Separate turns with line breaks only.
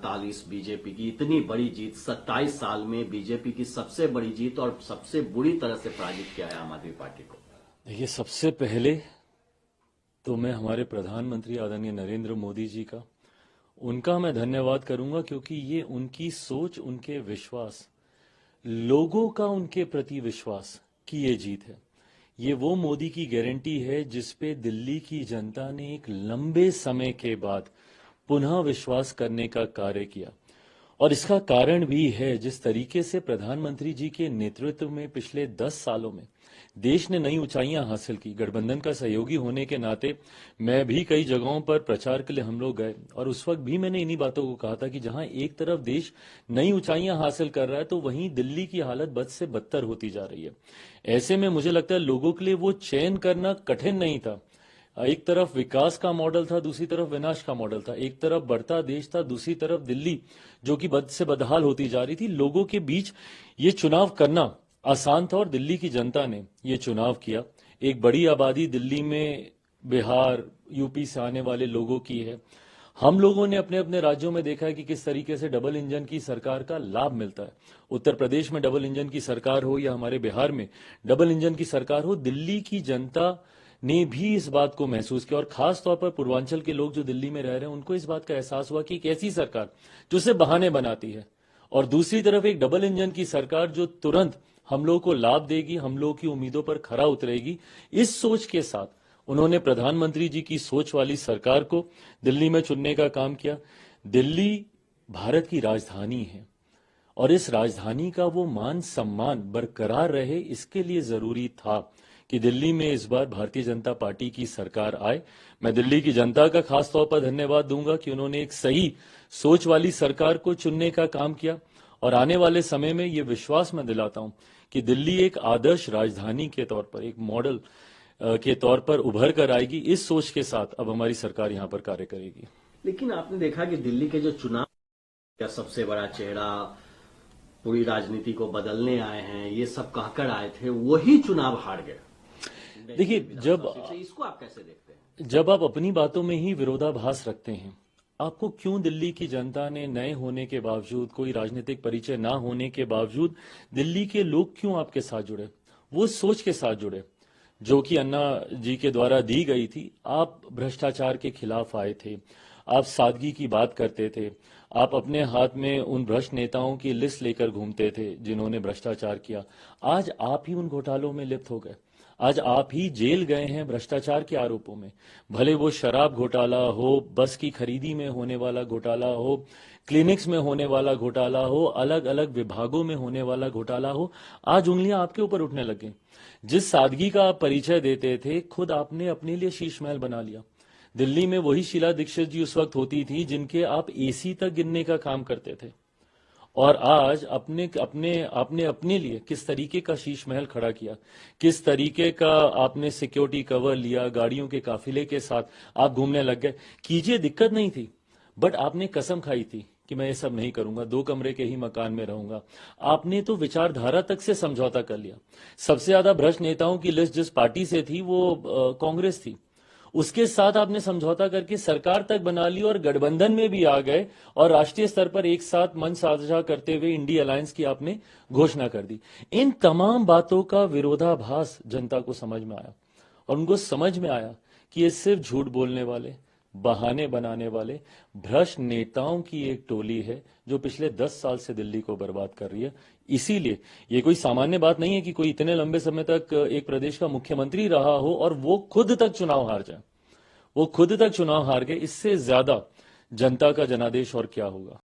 48 BJP की इतनी बड़ी जीत 27 साल में बीजेपी की सबसे बड़ी जीत और सबसे बुरी तरह से पराजित किया है आम आदमी पार्टी को।
देखिए, सबसे पहले तो मैं हमारे प्रधानमंत्री आदरणीय नरेंद्र मोदी जी का उनका मैं धन्यवाद करूंगा, क्योंकि ये उनकी सोच, उनके विश्वास, लोगों का उनके प्रति विश्वास की ये जीत है। ये वो मोदी की गारंटी है जिस पे दिल्ली की जनता ने एक लंबे समय के बाद पुनः विश्वास करने का कार्य किया। और इसका कारण भी है जिस तरीके से प्रधानमंत्री जी के नेतृत्व में पिछले 10 सालों में देश ने नई ऊंचाइयां हासिल की। गठबंधन का सहयोगी होने के नाते मैं भी कई जगहों पर प्रचार के लिए हम लोग गए, और उस वक्त भी मैंने इन्हीं बातों को कहा था कि जहां एक तरफ देश नई ऊंचाइयां हासिल कर रहा है, तो वहीं दिल्ली की हालत बद से बदतर होती जा रही है। ऐसे में मुझे लगता है लोगों के लिए वो चयन करना कठिन नहीं था। एक तरफ विकास का मॉडल था, दूसरी तरफ विनाश का मॉडल था। एक तरफ बढ़ता देश था, दूसरी तरफ दिल्ली जो कि बद से बदहाल होती जा रही थी। लोगों के बीच ये चुनाव करना आसान था और दिल्ली की जनता ने ये चुनाव किया। एक बड़ी आबादी दिल्ली में बिहार, यूपी से आने वाले लोगों की है। हम लोगों ने अपने अपने राज्यों में देखा है कि किस तरीके से डबल इंजन की सरकार का लाभ मिलता है। उत्तर प्रदेश में डबल इंजन की सरकार हो या हमारे बिहार में डबल इंजन की सरकार हो, दिल्ली की जनता ने भी इस बात को महसूस किया। और खास तौर पर पूर्वांचल के लोग जो दिल्ली में रह रहे हैं, उनको इस बात का एहसास हुआ कि एक ऐसी सरकार जो सिर्फ बहाने बनाती है, और दूसरी तरफ एक डबल इंजन की सरकार जो तुरंत हम लोगों को लाभ देगी, हम लोगों की उम्मीदों पर खरा उतरेगी। इस सोच के साथ उन्होंने प्रधानमंत्री जी की सोच वाली सरकार को दिल्ली में चुनने का काम किया। दिल्ली भारत की राजधानी है, और इस राजधानी का वो मान सम्मान बरकरार रहे, इसके लिए जरूरी था कि दिल्ली में इस बार भारतीय जनता पार्टी की सरकार आए। मैं दिल्ली की जनता का खास तौर पर धन्यवाद दूंगा कि उन्होंने एक सही सोच वाली सरकार को चुनने का काम किया, और आने वाले समय में ये विश्वास मैं दिलाता हूं कि दिल्ली एक आदर्श राजधानी के तौर पर, एक मॉडल के तौर पर उभर कर आएगी। इस सोच के साथ अब हमारी सरकार यहां पर कार्य करेगी।
लेकिन आपने देखा कि दिल्ली के जो चुनाव का सबसे बड़ा चेहरा पूरी राजनीति को बदलने आए हैं, ये सब कहकर आए थे, वही चुनाव हार गए।
देखिए,
इसको आप कैसे देखते हैं?
जब आप अपनी बातों में ही विरोधाभास रखते हैं, आपको क्यों दिल्ली की जनता ने नए होने के बावजूद, कोई राजनीतिक परिचय ना होने के बावजूद, दिल्ली के लोग क्यों आपके साथ जुड़े? वो सोच के साथ जुड़े जो कि अन्ना जी के द्वारा दी गई थी। आप भ्रष्टाचार के खिलाफ आए थे, आप सादगी की बात करते थे, आप अपने हाथ में उन भ्रष्ट नेताओं की लिस्ट लेकर घूमते थे जिन्होंने भ्रष्टाचार किया। आज आप ही उन घोटालों में लिप्त हो गए, आज आप ही जेल गए हैं भ्रष्टाचार के आरोपों में। भले वो शराब घोटाला हो, बस की खरीदी में होने वाला घोटाला हो, क्लिनिक्स में होने वाला घोटाला हो, अलग अलग विभागों में होने वाला घोटाला हो, आज उंगलियां आपके ऊपर उठने लगे। जिस सादगी का आप परिचय देते थे, खुद आपने अपने लिए शीश महल बना लिया। दिल्ली में वही शीला दीक्षित जी उस वक्त होती थी जिनके आप एसी तक गिनने का काम करते थे, और आज आपने अपने लिए किस तरीके का शीश महल खड़ा किया, किस तरीके का आपने सिक्योरिटी कवर लिया, गाड़ियों के काफिले के साथ आप घूमने लग गए। कीजिए, दिक्कत नहीं थी, बट आपने कसम खाई थी कि मैं ये सब नहीं करूंगा, 2 कमरे के ही मकान में रहूंगा। आपने तो विचारधारा तक से समझौता कर लिया। सबसे ज्यादा भ्रष्ट नेताओं की लिस्ट जिस पार्टी से थी वो कांग्रेस थी, उसके साथ आपने समझौता करके सरकार तक बना ली और गठबंधन में भी आ गए, और राष्ट्रीय स्तर पर एक साथ मंच साझा करते हुए इंडी अलायंस की आपने घोषणा कर दी। इन तमाम बातों का विरोधाभास जनता को समझ में आया, और उनको समझ में आया कि ये सिर्फ झूठ बोलने वाले, बहाने बनाने वाले भ्रष्ट नेताओं की एक टोली है जो पिछले 10 साल से दिल्ली को बर्बाद कर रही है। इसीलिए ये कोई सामान्य बात नहीं है कि कोई इतने लंबे समय तक एक प्रदेश का मुख्यमंत्री रहा हो और वो खुद तक चुनाव हार जाए। वो खुद तक चुनाव हार गए। इससे ज्यादा जनता का जनादेश और क्या होगा।